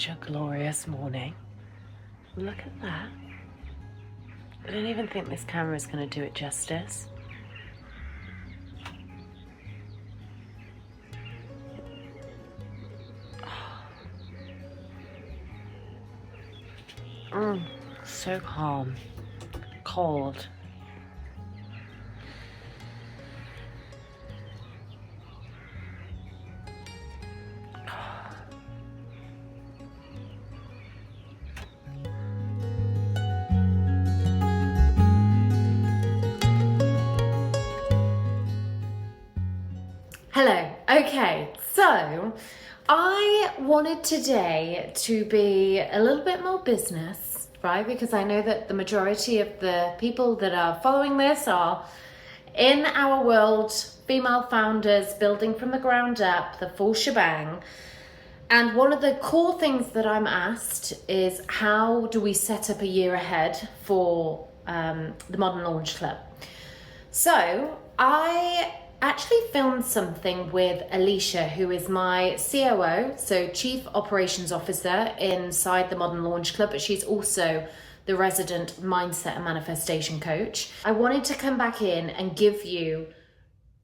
such a glorious morning. Look at that. I don't even think this camera is going to do it justice. So calm, cold. Hello. Okay, so I wanted today to be a little bit more business, right? Because I know that the majority of the people that are following this are in our world, female founders building from the ground up, the full shebang. And one of the core things that I'm asked is, how do we set up a year ahead for the Modern Launch Club? So I actually filmed something with Alicia, who is my COO, so Chief Operations Officer inside the Modern Launch Club, but she's also the resident mindset and manifestation coach. I wanted to come back in and give you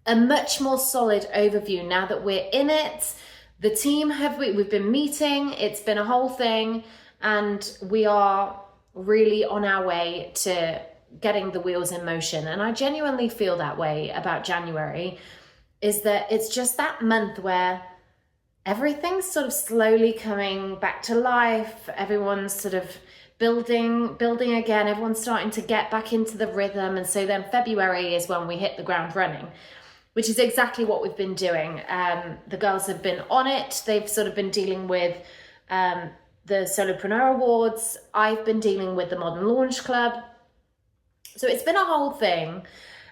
a much more solid overview now that we're in it. The team we've been meeting, it's been a whole thing, and we are really on our way to getting the wheels in motion. And I genuinely feel that way about January, is that it's just that month where everything's sort of slowly coming back to life. Everyone's sort of building again. Everyone's starting to get back into the rhythm. And so then February is when we hit the ground running, which is exactly what we've been doing. The girls have been on it. They've sort of been dealing with the Solopreneur Awards. I've been dealing with the Modern Launch Club. So it's been a whole thing,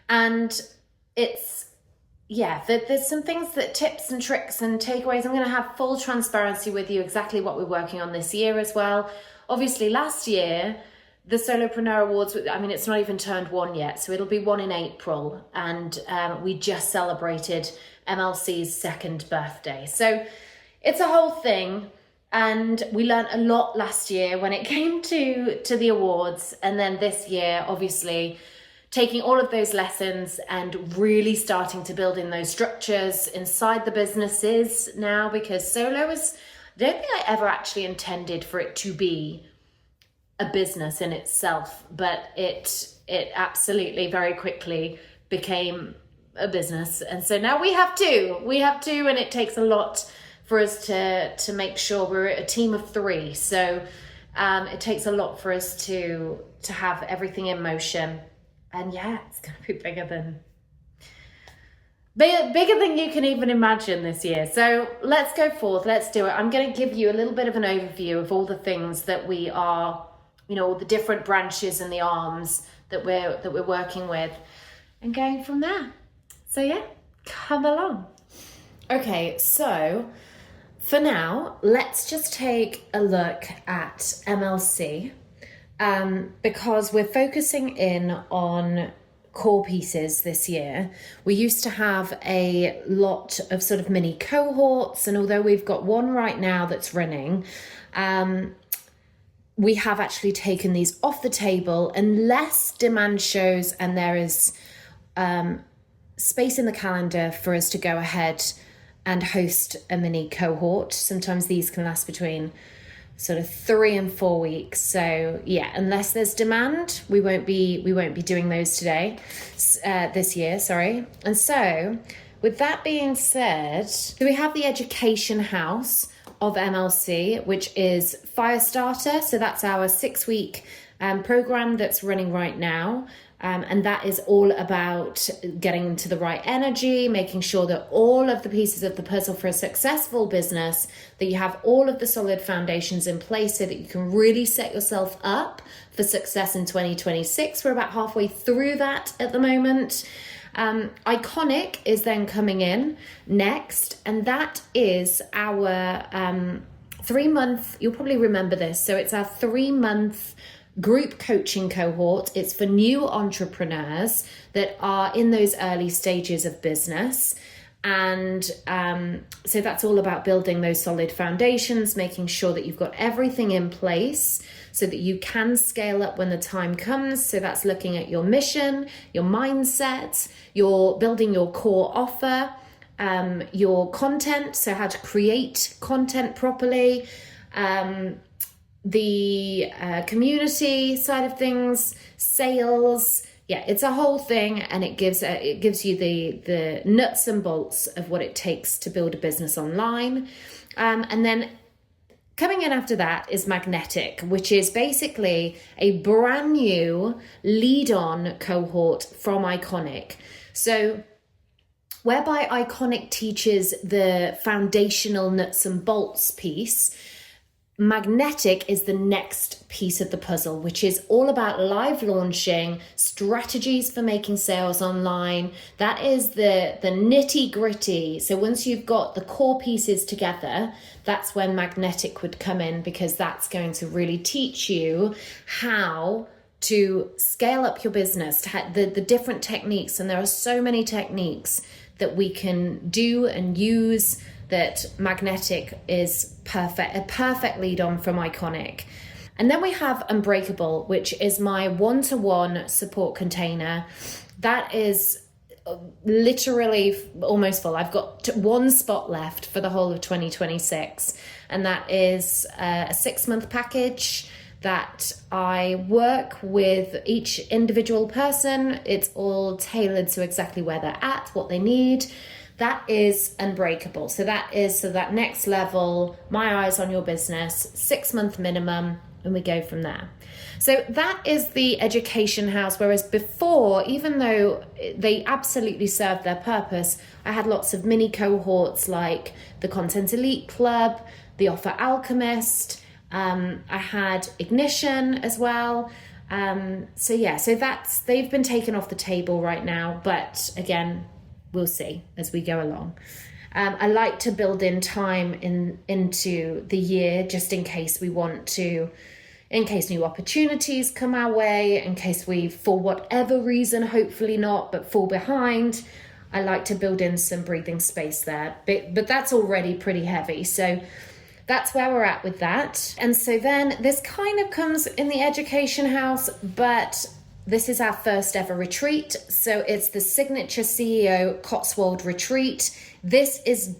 and it's, there's some things tips and tricks and takeaways. I'm going to have full transparency with you exactly what we're working on this year as well. Obviously last year, the Solopreneur Awards, I mean, it's not even turned one yet, so it'll be one in April, and we just celebrated MLC's 2nd birthday. So it's a whole thing. And we learned a lot last year when it came to the awards. And then this year, obviously, taking all of those lessons and really starting to build in those structures inside the businesses now, because Solo is, I don't think I ever actually intended for it to be a business in itself, but it absolutely very quickly became a business. And so now we have to, and it takes a lot for us to make sure. We're a team of 3, so it takes a lot for us to have everything in motion. And it's going to be bigger than you can even imagine this year. So let's go forth, let's do it. I'm going to give you a little bit of an overview of all the things that we are, all the different branches and the arms that we're working with, and going from there. So come along. Okay, so for now, let's just take a look at MLC, because we're focusing in on core pieces this year. We used to have a lot of sort of mini cohorts, and although we've got one right now that's running, we have actually taken these off the table unless demand shows and there is space in the calendar for us to go ahead and host a mini cohort. Sometimes these can last between sort of 3 and 4 weeks. So unless there's demand, we won't be doing those this year. And so with that being said, we have the education house of MLC, which is Firestarter. So that's our 6-week program that's running right now. And that is all about getting into the right energy, making sure that all of the pieces of the puzzle for a successful business, that you have all of the solid foundations in place so that you can really set yourself up for success in 2026. We're about halfway through that at the moment. Iconic is then coming in next, and that is our 3-month, you'll probably remember this. So it's our 3-month group coaching cohort. It's for new entrepreneurs that are in those early stages of business. And so that's all about building those solid foundations, making sure that you've got everything in place so that you can scale up when the time comes. So that's looking at your mission, your mindset, you're building your core offer, your content, so how to create content properly, the community side of things, sales. Yeah, it's a whole thing, and it gives you the nuts and bolts of what it takes to build a business online. And then coming in after that is Magnetic, which is basically a brand new lead-on cohort from Iconic. So whereby Iconic teaches the foundational nuts and bolts piece, Magnetic is the next piece of the puzzle, which is all about live launching, strategies for making sales online. That is the nitty gritty. So once you've got the core pieces together, that's when Magnetic would come in, because that's going to really teach you how to scale up your business, the different techniques. And there are so many techniques that we can do and use, that Magnetic is a perfect lead on from Iconic. And then we have Unbreakable, which is my one-to-one support container. That is literally almost full. I've got one spot left for the whole of 2026. And that is a 6-month package that I work with each individual person. It's all tailored to exactly where they're at, what they need. That is Unbreakable. So that next level, my eyes on your business, 6-month minimum, and we go from there. So that is the education house. Whereas before, even though they absolutely served their purpose, I had lots of mini cohorts like the Content Elite Club, the Offer Alchemist. I had Ignition as well. So they've been taken off the table right now. But again, we'll see as we go along. I like to build in time into the year, just in case new opportunities come our way, in case we, for whatever reason, hopefully not, but fall behind. I like to build in some breathing space there, but that's already pretty heavy. So that's where we're at with that. And so then this kind of comes in the education house, but this is our first ever retreat. So it's the Signature CEO Cotswold Retreat. This is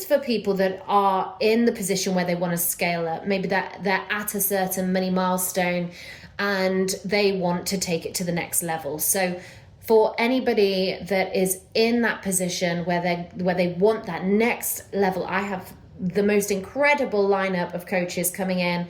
for people that are in the position where they want to scale up. Maybe that they're at a certain money milestone and they want to take it to the next level. So for anybody that is in that position where they want that next level, I have the most incredible lineup of coaches coming in.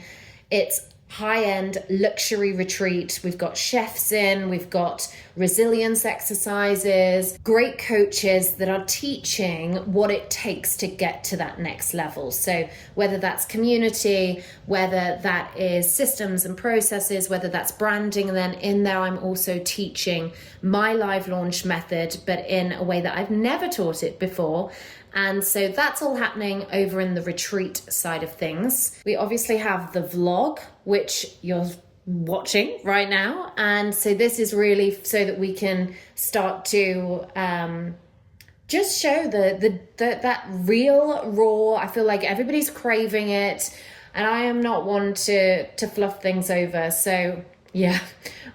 It's high-end luxury retreat. We've got chefs in, we've got resilience exercises, great coaches that are teaching what it takes to get to that next level. So whether that's community, whether that is systems and processes, whether that's branding, and then in there I'm also teaching my live launch method, but in a way that I've never taught it before. And so that's all happening over in the retreat side of things. We obviously have the vlog, which you're watching right now. And so this is really so that we can start to just show that real raw. I feel like everybody's craving it, and I am not one to fluff things over. So yeah,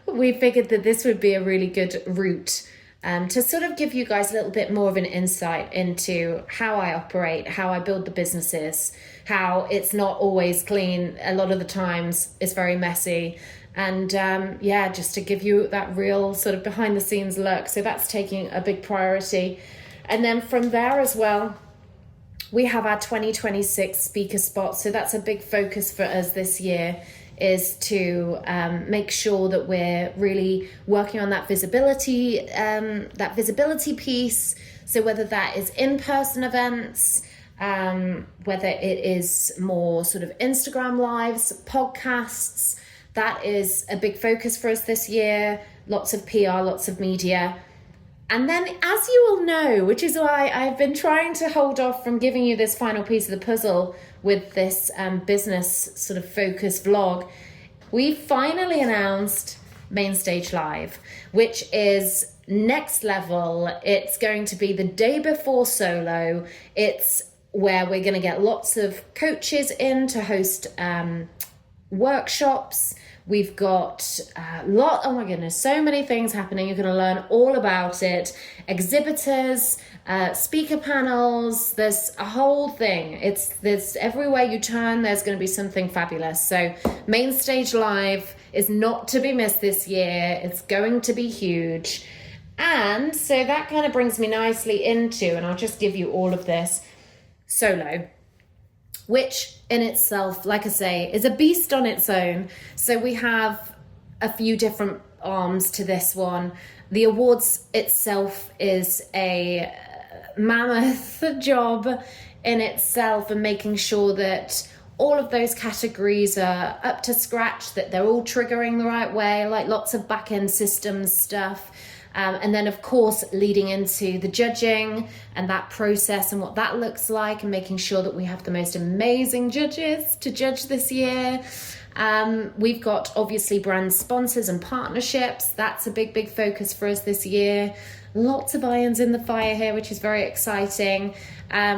we figured that this would be a really good route to sort of give you guys a little bit more of an insight into how I operate, how I build the businesses, how it's not always clean. A lot of the times it's very messy. And just to give you that real sort of behind the scenes look. So that's taking a big priority. And then from there as well, we have our 2026 speaker spot. So that's a big focus for us this year, is to make sure that we're really working on that visibility piece. So whether that is in-person events, whether it is more sort of Instagram lives, podcasts, that is a big focus for us this year. Lots of PR, lots of media. And then, as you will know, which is why I've been trying to hold off from giving you this final piece of the puzzle with this business sort of focus vlog, we finally announced Main Stage Live, which is next level. It's going to be the day before solo. It's where we're going to get lots of coaches in to host workshops. We've got oh my goodness, so many things happening. You're going to learn all about it. Exhibitors, speaker panels, there's a whole thing. There's everywhere you turn, there's going to be something fabulous. So Main Stage Live is not to be missed this year. It's going to be huge. And so that kind of brings me nicely into, and I'll just give you all of this, solo, which in itself, like I say, is a beast on its own. So we have a few different arms to this one. The awards itself is a mammoth job in itself, and making sure that all of those categories are up to scratch, that they're all triggering the right way, like lots of back-end systems stuff. And then, of course, leading into the judging and that process and what that looks like, and making sure that we have the most amazing judges to judge this year. We've got obviously brand sponsors and partnerships. That's a big focus for us this year. Lots of irons in the fire here, which is very exciting.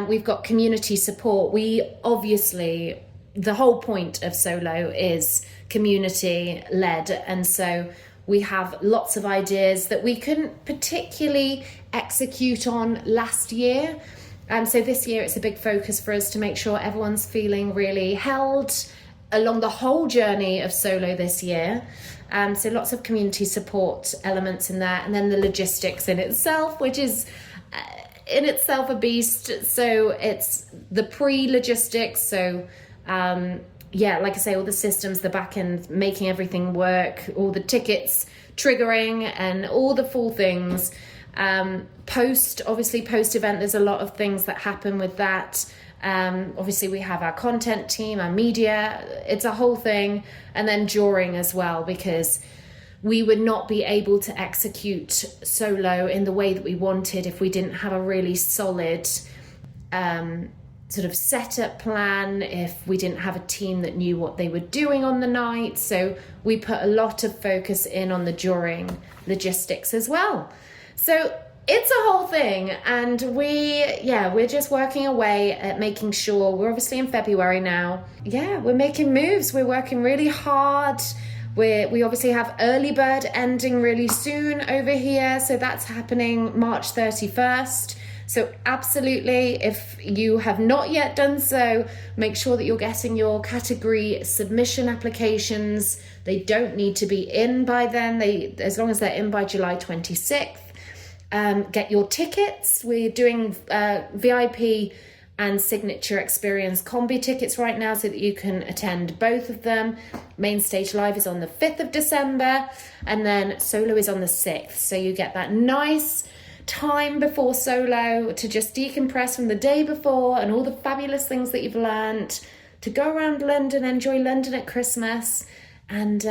We've got community support. We obviously, the whole point of solo is community led, and so we have lots of ideas that we couldn't particularly execute on last year. So this year it's a big focus for us to make sure everyone's feeling really held along the whole journey of solo this year. So lots of community support elements in there. And then the logistics in itself, which is in itself a beast. So it's the pre-logistics. So like I say, all the systems, the back end, making everything work, all the tickets triggering and all the full things. Post event, there's a lot of things that happen with that. Obviously we have our content team, our media, it's a whole thing. And then during as well, because we would not be able to execute solo in the way that we wanted if we didn't have a really solid sort of setup plan, if we didn't have a team that knew what they were doing on the night. So we put a lot of focus in on the during logistics as well. So it's a whole thing, and we're just working away at making sure. We're obviously in February now. We're making moves. We're working really hard. We obviously have early bird ending really soon over here, so that's happening March 31st. So absolutely, if you have not yet done so, make sure that you're getting your category submission applications. They don't need to be in by then, as long as they're in by July 26th. Get your tickets. We're doing VIP and signature experience combi tickets right now so that you can attend both of them. Main Stage Live is on the 5th of December, and then solo is on the 6th. So you get that nice time before solo to just decompress from the day before and all the fabulous things that you've learned, to go around London, enjoy London at Christmas, and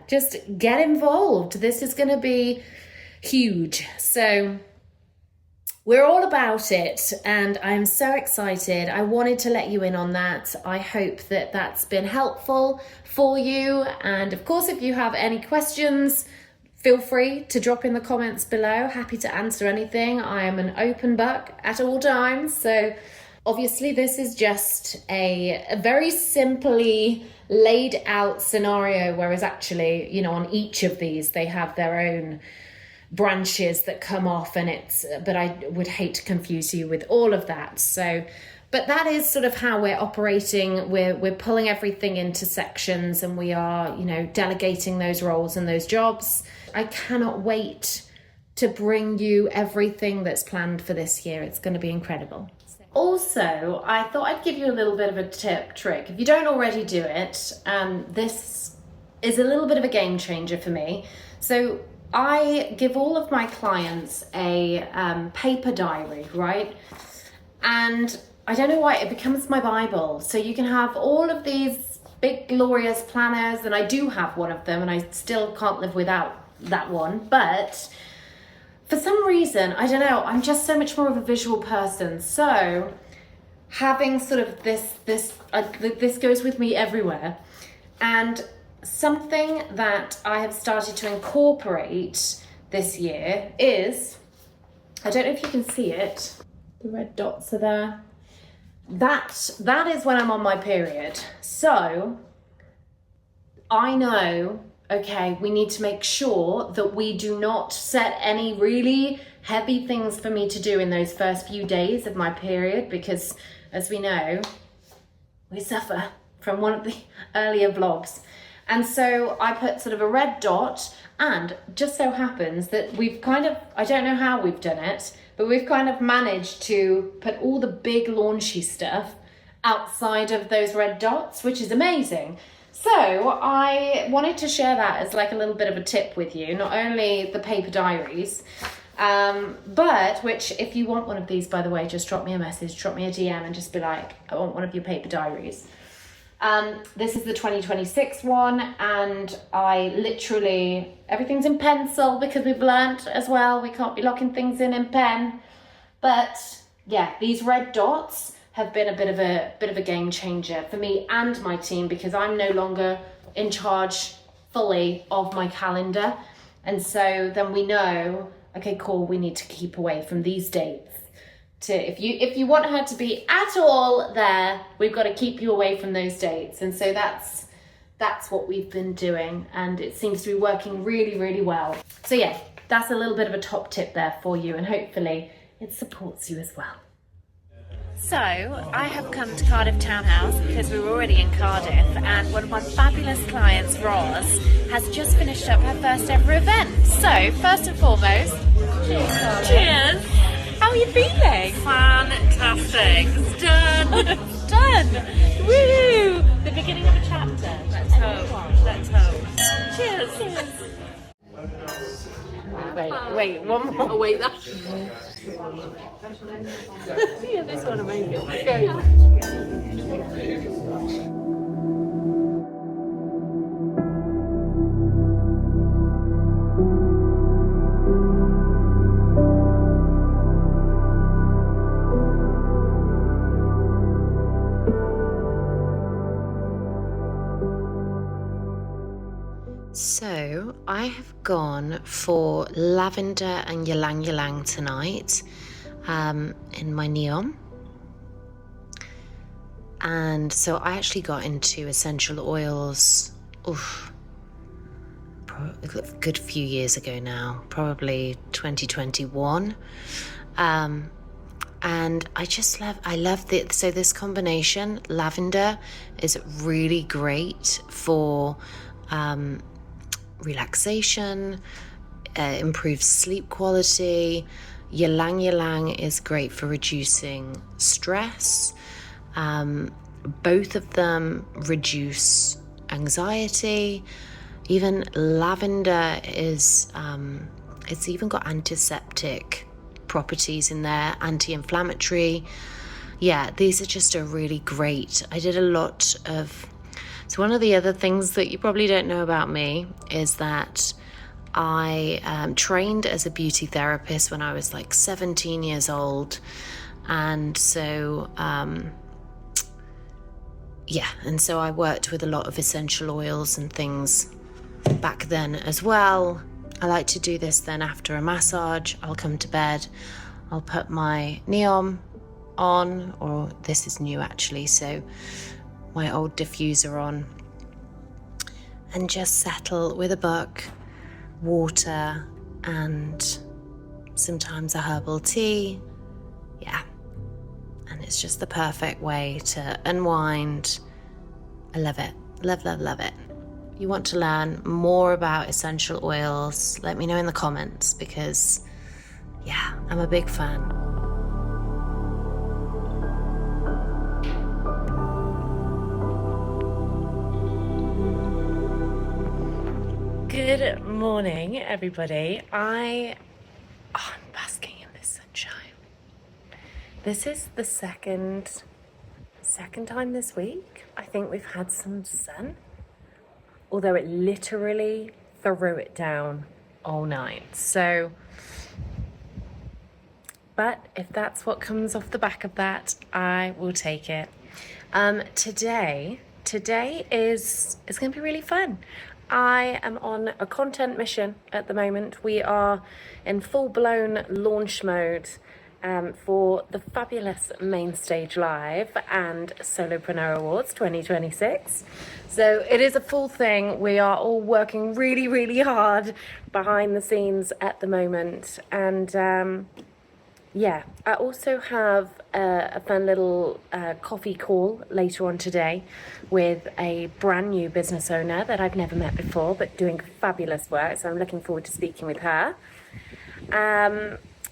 just get involved. This is going to be huge. So we're all about it, and I'm so excited. I wanted to let you in on that. I hope that that's been helpful for you. And of course, if you have any questions, feel free to drop in the comments below. Happy to answer anything. I am an open book at all times. So obviously this is just a very simply laid out scenario, whereas actually, on each of these, they have their own branches that come off, but I would hate to confuse you with all of that. So, but that is sort of how we're operating. We're pulling everything into sections, and we are, delegating those roles and those jobs. I cannot wait to bring you everything that's planned for this year. It's going to be incredible. Also, I thought I'd give you a little bit of a trick. If you don't already do it, this is a little bit of a game changer for me. So I give all of my clients a paper diary, right? And I don't know why, it becomes my Bible. So you can have all of these big glorious planners, and I do have one of them, and I still can't live without that one. But for some reason, I don't know, I'm just so much more of a visual person. So having sort of this goes with me everywhere. And something that I have started to incorporate this year is, I don't know if you can see it, the red dots are there. That is when I'm on my period. So I know, okay, we need to make sure that we do not set any really heavy things for me to do in those first few days of my period, because as we know, we suffer from one of the earlier vlogs. And so I put sort of a red dot, and just so happens that we've kind of, I don't know how we've done it, but we've kind of managed to put all the big launchy stuff outside of those red dots, which is amazing. So I wanted to share that as like a little bit of a tip with you, not only the paper diaries, but which, if you want one of these, by the way, just drop me a message, drop me a DM and just be like, I want one of your paper diaries. This is the 2026 one, and I literally, everything's in pencil because we've learnt as well, we can't be locking things in pen. But yeah, these red dots have been a bit of a game changer for me and my team, because I'm no longer in charge fully of my calendar. And so then we know, okay, cool, we need to keep away from these dates. If you want her to be at all there, we've got to keep you away from those dates. And so that's what we've been doing, and it seems to be working really, really well. So yeah, that's a little bit of a top tip there for you, and hopefully it supports you as well. So I have come to Cardiff Townhouse because we were already in Cardiff, and one of my fabulous clients, Roz, has just finished up her first ever event. So first and foremost, cheers. Cheers. How are you feeling? Fantastic. It's done. It's done. Woo! The beginning of a chapter. Let's hope. Let's hope. Cheers. Cheers. Wait, one more. Oh wait, that. Yeah, this one amazing. Go. So I have gone for lavender and ylang ylang tonight in my neon. And so I actually got into essential oils a good few years ago now, probably 2021. And I love so this combination, lavender is really great for relaxation, improves sleep quality. Ylang ylang is great for reducing stress. Both of them reduce anxiety. Even lavender is, it's even got antiseptic properties in there, anti-inflammatory. Yeah, these are just a really great, I did a lot of, so one of the other things that you probably don't know about me is that I trained as a beauty therapist when I was like 17 years old. And so, and so I worked with a lot of essential oils and things back then as well. I like to do this then after a massage. I'll come to bed, I'll put my neon on, or this is new actually, so my old diffuser on, and just settle with a book, water, and sometimes a herbal tea. Yeah, and it's just the perfect way to unwind. I love it. Love, love, love it. If you want to learn more about essential oils, let me know in the comments, because yeah, I'm a big fan. Good morning, everybody. I'm basking in this sunshine. This is the second time this week I think we've had some sun, although it literally threw it down all night. So, but if that's what comes off the back of that, I will take it. Today today is going to be really fun. I am on a content mission at the moment. We are in full-blown launch mode for the fabulous Main Stage Live and Solopreneur Awards 2026. So it is a full thing. We are all working really, really hard behind the scenes at the moment. And yeah, I also have a fun little coffee call later on today with a brand new business owner that I've never met before, but doing fabulous work. So I'm looking forward to speaking with her.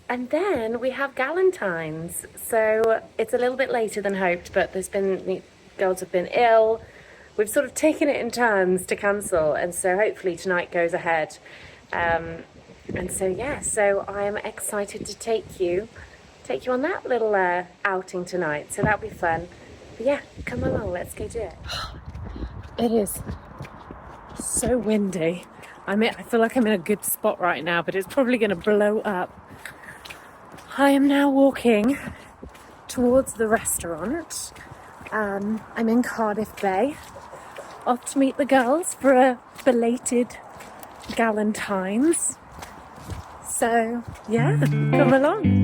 And then we have Galentines. So it's a little bit later than hoped, but the girls have been ill. We've sort of taken it in turns to cancel. And so hopefully tonight goes ahead. And so, yeah, so I am excited to take you on that little outing tonight. So that'll be fun. But yeah, come along, let's go do it. It is so windy. I feel like I'm in a good spot right now, but it's probably going to blow up. I am now walking towards the restaurant. I'm in Cardiff Bay, off to meet the girls for a belated Galentines. So, yeah, come along.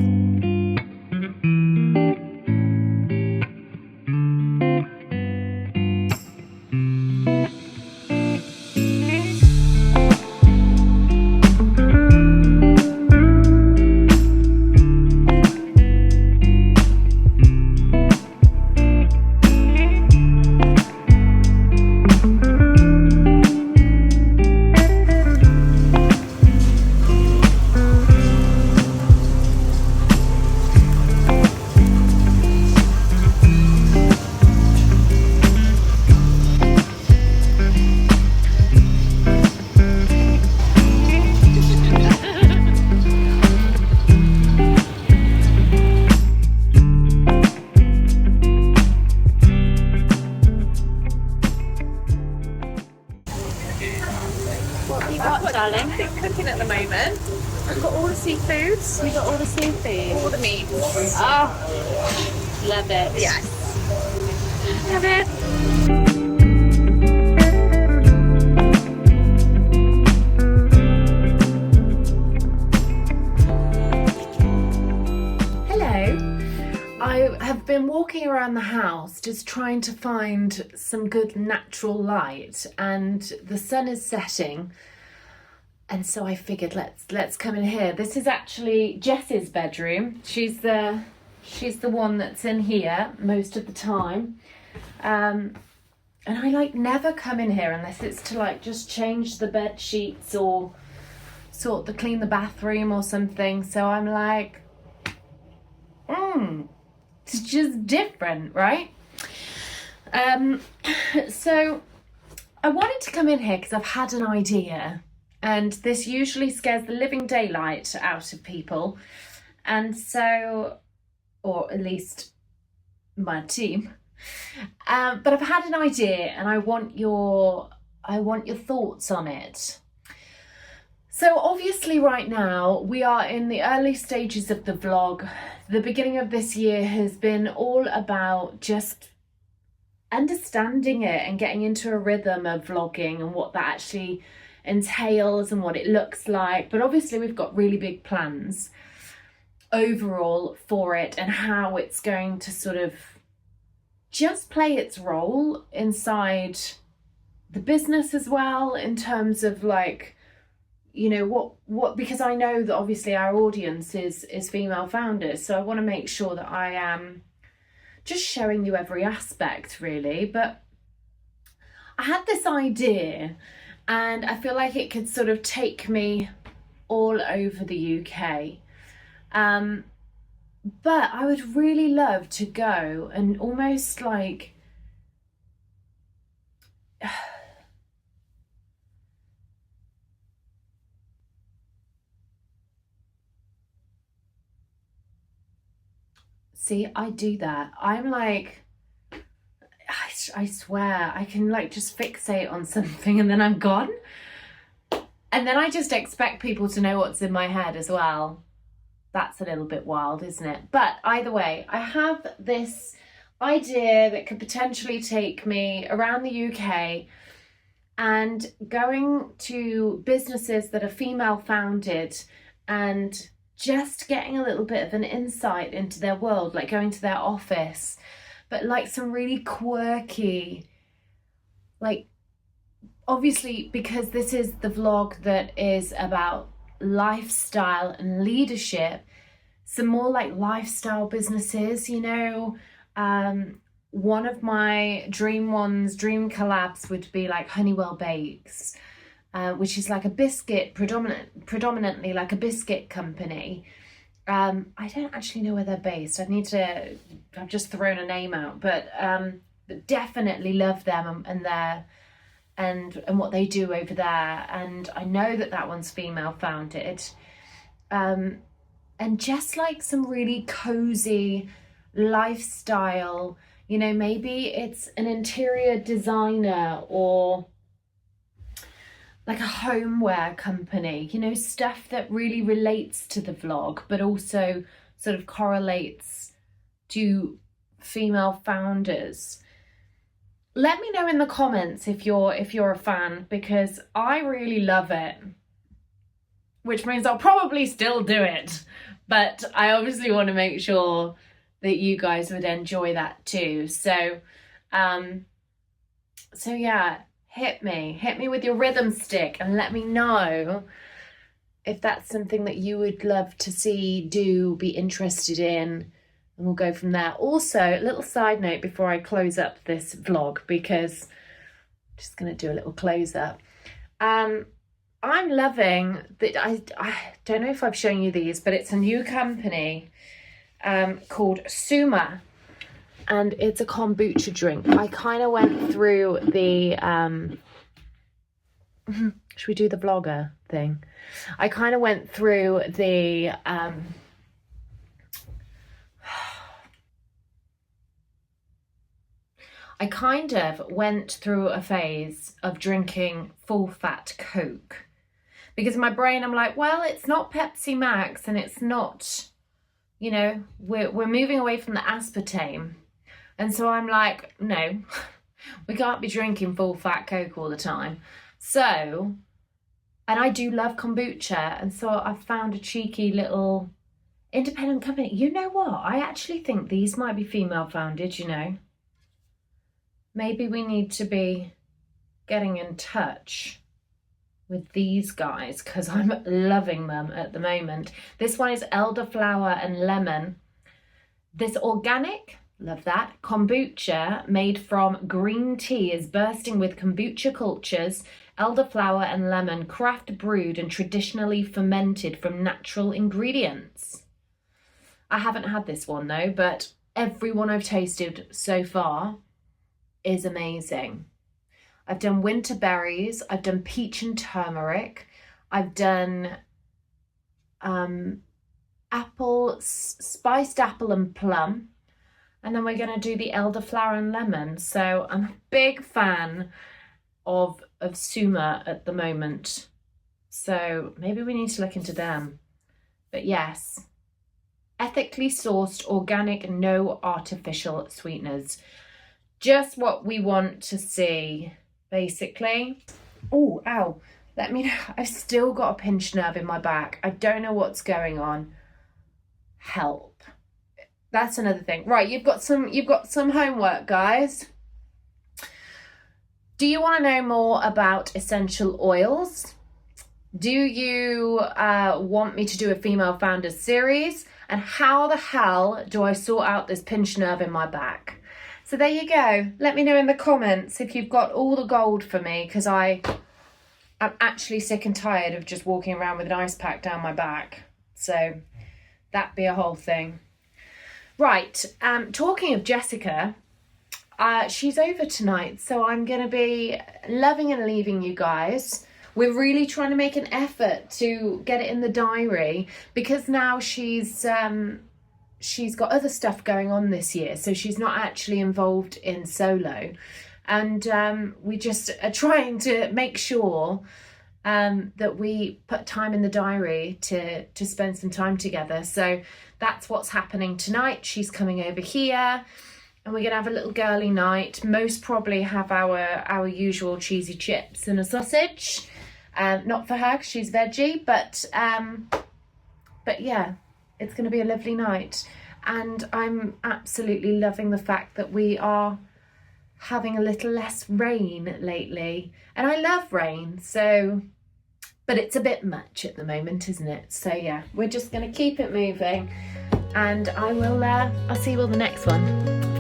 Cooking at the moment. We've got all the seafoods. We've got all the seafood. All the meats. Oh, love it. Yes. Love it. Hello. I have been walking around the house just trying to find some good natural light, and the sun is setting. And so I figured let's come in here. This is actually Jess's bedroom. She's the one that's in here most of the time. And I never come in here unless it's to just change the bed sheets or clean the bathroom or something. So I'm like, it's just different, right? So I wanted to come in here because I've had an idea. And this usually scares the living daylight out of people. And so, or at least my team. But I've had an idea and I want your thoughts on it. So obviously right now we are in the early stages of the vlog. The beginning of this year has been all about just understanding it and getting into a rhythm of vlogging and what that actually entails and what it looks like. But obviously we've got really big plans overall for it and how it's going to sort of just play its role inside the business as well, in terms of what because I know that obviously our audience is female founders, so I want to make sure that I am just showing you every aspect really. But I had this idea and I feel like it could sort of take me all over the UK. But I would really love to go and almost see, I do that. I'm I swear, I can just fixate on something and then I'm gone. And then I just expect people to know what's in my head as well. That's a little bit wild, isn't it? But either way, I have this idea that could potentially take me around the UK and going to businesses that are female founded and just getting a little bit of an insight into their world, like going to their office, but like some really quirky, like, obviously because this is the vlog that is about lifestyle and leadership, some more like lifestyle businesses, you know. One of my dream collabs would be like Honeywell Bakes, which is like a biscuit, predominantly like a biscuit company. I don't actually know where they're based. I've just thrown a name out, but definitely love them and what they do over there. And I know that one's female founded. And just like some really cozy lifestyle, you know, maybe it's an interior designer or like a homeware company, you know, stuff that really relates to the vlog but also sort of correlates to female founders. Let me know in the comments if you're a fan, because I really love it, which means I'll probably still do it, but I obviously want to make sure that you guys would enjoy that too. So yeah, hit me with your rhythm stick and let me know if that's something that you would love to see, be interested in, and we'll go from there. Also, a little side note before I close up this vlog, because I'm just going to do a little close up. I'm loving that. I don't know if I've shown you these, but it's a new company called Suma, and it's a kombucha drink. I kind of went through the should we do the vlogger thing? I kind of went through the a phase of drinking full fat Coke, because in my brain I'm like, well, it's not Pepsi Max and it's not, you know, we're moving away from the aspartame. And so I'm like, no, we can't be drinking full fat Coke all the time. So, and I do love kombucha, and so I've found a cheeky little independent company. You know what? I actually think these might be female founded, you know. Maybe we need to be getting in touch with these guys, because I'm loving them at the moment. This one is elderflower and lemon. This organic, love that, kombucha made from green tea is bursting with kombucha cultures, elderflower and lemon, craft brewed and traditionally fermented from natural ingredients. I haven't had this one though, but everyone I've tasted so far is amazing. I've done winter berries, I've done peach and turmeric, I've done spiced apple and plum, and then we're going to do the elderflower and lemon. So I'm a big fan of Suma at the moment, so maybe we need to look into them. But yes, ethically sourced, organic, no artificial sweeteners. Just what we want to see, basically. Oh, ow. Let me know. I've still got a pinched nerve in my back. I don't know what's going on. Help. That's another thing. Right, you've got some homework, guys. Do you want to know more about essential oils? Do you want me to do a female founders series? And how the hell do I sort out this pinched nerve in my back? So there you go. Let me know in the comments if you've got all the gold for me, because I'm actually sick and tired of just walking around with an ice pack down my back. So that'd be a whole thing. Right, talking of Jessica, she's over tonight, so I'm going to be loving and leaving you guys. We're really trying to make an effort to get it in the diary, because now she's got other stuff going on this year, so she's not actually involved in solo, and we just are trying to make sure that we put time in the diary to spend some time together. So that's what's happening tonight. She's coming over here. and we're gonna have a little girly night. Most probably have our usual cheesy chips and a sausage. Not for her 'cause she's veggie, but yeah, it's gonna be a lovely night. And I'm absolutely loving the fact that we are having a little less rain lately. And I love rain, so, but it's a bit much at the moment, isn't it? So yeah, we're just gonna keep it moving, and I'll see you on the next one.